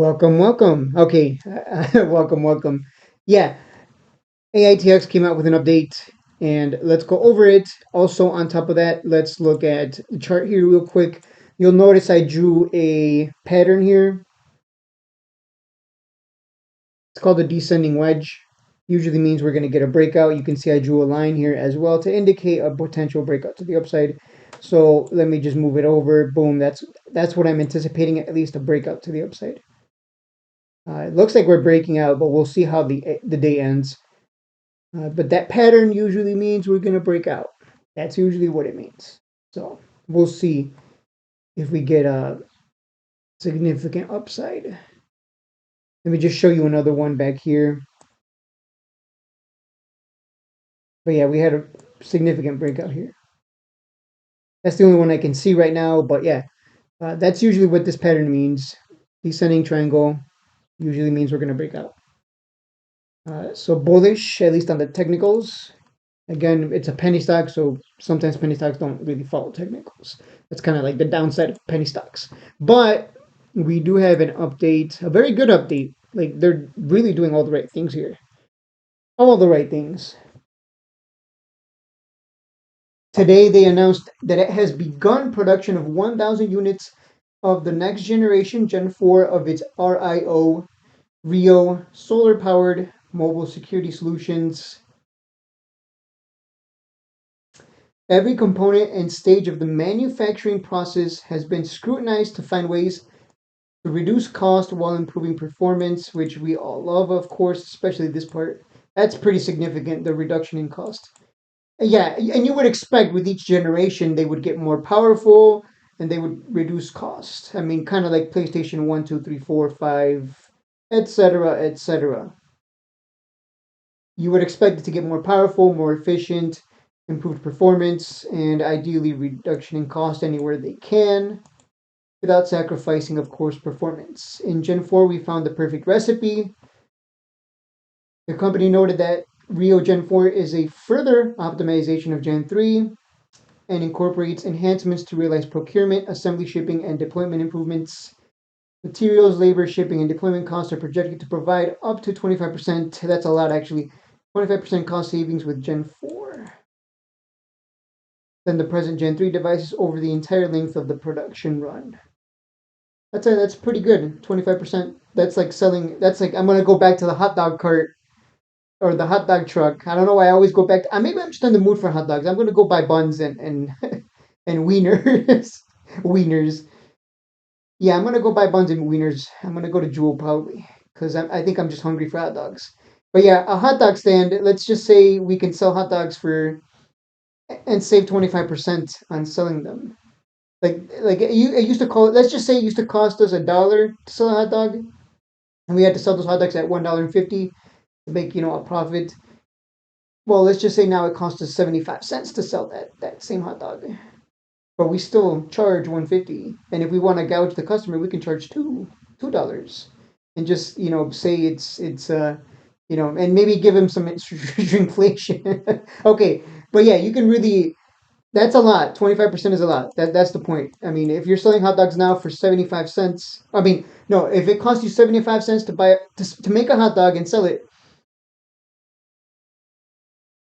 Welcome, welcome. Okay, welcome. Yeah, Aitx came out with an update, and let's go over it. Also, on top of that, let's look at the chart here real quick. You'll notice I drew a pattern here. It's called a descending wedge. Usually means we're going to get a breakout. You can see I drew a line here as well to indicate a potential breakout to the upside. So let me just move it over. Boom. That's what I'm anticipating, at least a breakout to the upside. It looks like we're breaking out, but we'll see how the day ends. But that pattern usually means we're going to break out. That's usually what it means. So we'll see if we get a significant upside. Let me just show you another one back here. But yeah, we had a significant breakout here. That's the only one I can see right now. But yeah, that's usually what this pattern means. Descending triangle usually means we're going to break out. So bullish, at least on the technicals. Again, it's a penny stock, so sometimes penny stocks don't really follow technicals. That's kind of like the downside of penny stocks. But we do have an update, a very good update. Like they're really doing all the right things here. All the right things. Today they announced that it has begun production of 1,000 units of the next generation Gen 4 of its Rio solar powered mobile security solutions. Every component and stage of the manufacturing process has been scrutinized to find ways to reduce cost while improving performance, which we all love, of course, especially this part. That's pretty significant, the reduction in cost. Yeah, and you would expect with each generation they would get more powerful and they would reduce cost. I mean, kind of like PlayStation 1, 2, 3, 4, 5, etc., etc. You would expect it to get more powerful, more efficient, improved performance, and ideally reduction in cost anywhere they can without sacrificing, of course, performance. In Gen 4, we found the perfect recipe. The company noted that Rio Gen 4 is a further optimization of Gen 3 and incorporates enhancements to realize procurement, assembly, shipping, and deployment improvements. Materials, labor, shipping, and deployment costs are projected to provide up to 25%. That's a lot, actually. 25% cost savings with Gen 4 than the present Gen 3 devices over the entire length of the production run. That's pretty good. 25%. That's like selling. That's like I'm gonna go back to the hot dog cart or the hot dog truck. I don't know why I always go back. Maybe I'm just in the mood for hot dogs. I'm gonna go buy buns and and wieners. Wieners. Yeah, I'm gonna go buy buns and wieners. I'm gonna go to Jewel probably because I think I'm just hungry for hot dogs. But yeah, a hot dog stand. Let's just say we can sell hot dogs for and save 25% on selling them. It used to cost. Let's just say it used to cost us $1 to sell a hot dog, and we had to sell those hot dogs at $1.50 to make a profit. Well, let's just say now it costs us 75 cents to sell that same hot dog, but we still charge 150. And if we want to gouge the customer, we can charge $2, and just say and maybe give him some inflation. Okay, but yeah, you can really. That's a lot. 25% is a lot. That's the point. I mean, if you're selling hot dogs now for 75 cents, I mean, no, if it costs you 75 cents to buy to make a hot dog and sell it,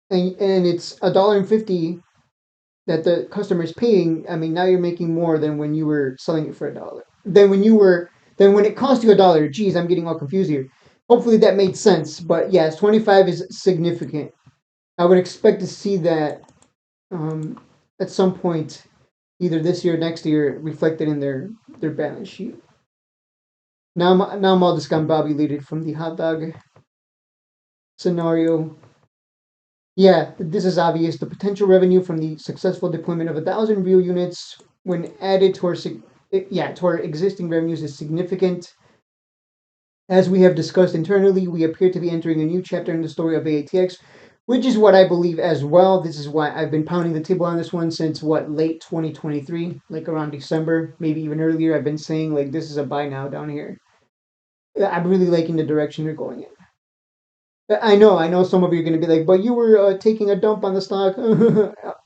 and it's $1.50 that the customer is paying, I mean, now you're making more than when you were selling it for $1. Then when it cost you $1. Geez, I'm getting all confused here. Hopefully that made sense. But yes, 25 is significant. I would expect to see that um, at some point, either this year or next year, reflected in their balance sheet. Now I'm all discombobulated from the hot dog scenario. Yeah, this is obvious. The potential revenue from the successful deployment of 1,000 real units, when added to our existing revenues, is significant. As we have discussed internally, we appear to be entering a new chapter in the story of Aitx, which is what I believe as well. This is why I've been pounding the table on this one since late 2023, like around December, maybe even earlier. I've been saying like this is a buy now down here. I'm really liking the direction they're going in. I know some of you are going to be like, but you were taking a dump on the stock.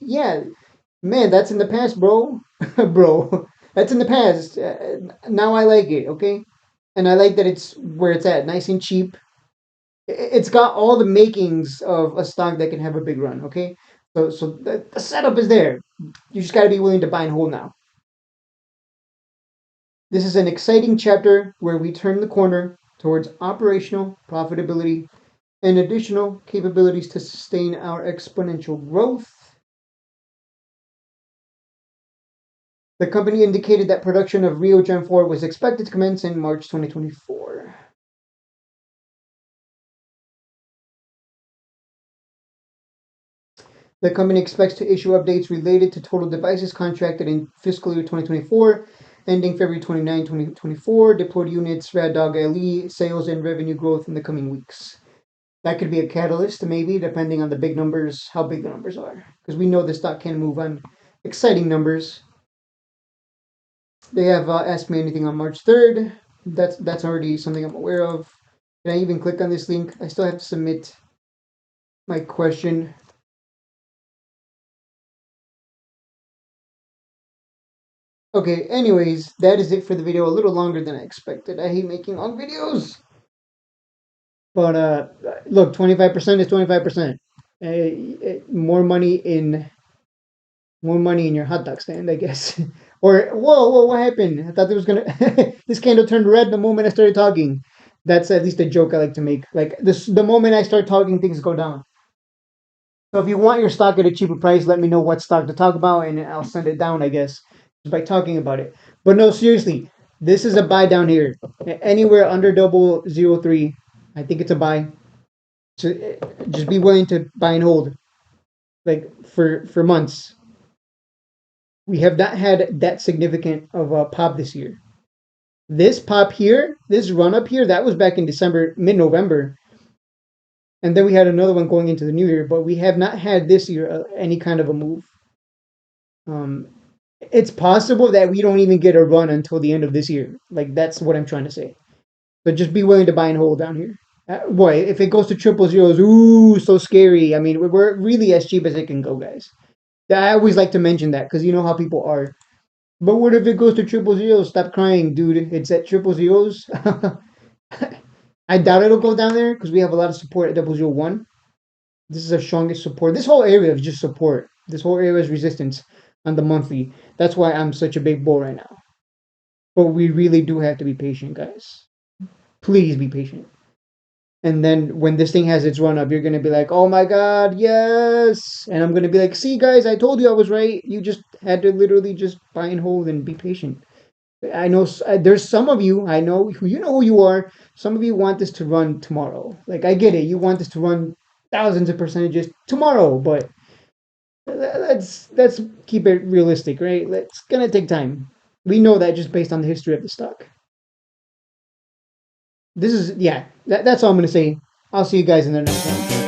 Yeah, man, that's in the past, bro. Bro, that's in the past. Now I like it, okay? and I like that it's where it's at, nice and cheap. It's got all the makings of a stock that can have a big run. Okay, so the setup is there. You just got to be willing to buy and hold now. This is an exciting chapter where we turn the corner towards operational profitability and additional capabilities to sustain our exponential growth. The company indicated that production of Rio Gen 4 was expected to commence in March 2024. The company expects to issue updates related to total devices contracted in fiscal year 2024, ending February 29, 2024, deployed units, Rad Dog LE, sales, and revenue growth in the coming weeks. That could be a catalyst, maybe, depending on the big numbers, how big the numbers are. Because we know the stock can move on exciting numbers. They have asked me anything on March 3rd. That's already something I'm aware of. Can I even click on this link? I still have to submit my question. Okay, anyways, that is it for the video. A little longer than I expected. I hate making long videos. But look, 25% is 25%. More money in your hot dog stand, I guess. Or whoa, what happened? I thought there was gonna this candle turned red the moment I started talking. That's at least a joke I like to make. Like this, the moment I start talking, things go down. So if you want your stock at a cheaper price, let me know what stock to talk about, and I'll send it down. I guess just by talking about it. But no, seriously, this is a buy down here. Anywhere under 0003, I think it's a buy. So just be willing to buy and hold, like for months. We have not had that significant of a pop this year. This pop here, this run up here, that was back in December, mid November, and then we had another one going into the new year. But we have not had this year any kind of a move. Um, it's possible that we don't even get a run until the end of this year. Like that's what I'm trying to say. So just be willing to buy and hold down here. Boy, if it goes to triple zeros, ooh, so scary. I mean, we're really as cheap as it can go, guys. I always like to mention that because you know how people are. But what if it goes to triple zeros? Stop crying, dude. It's at triple zeros. I doubt it'll go down there because we have a lot of support at 001. This is our strongest support. This whole area is just support. This whole area is resistance on the monthly. That's why I'm such a big bull right now. But we really do have to be patient, guys. Please be patient. And then when this thing has its run up, you're gonna be like, "Oh my god, yes!" And I'm gonna be like, "See, guys, I told you I was right. You just had to literally just buy and hold and be patient." I know there's some of you. I know who you are. Some of you want this to run tomorrow. Like I get it. You want this to run thousands of percentages tomorrow, but let's keep it realistic, right? It's gonna take time. We know that just based on the history of the stock. This is yeah. That's all I'm gonna say. I'll see you guys in the next one.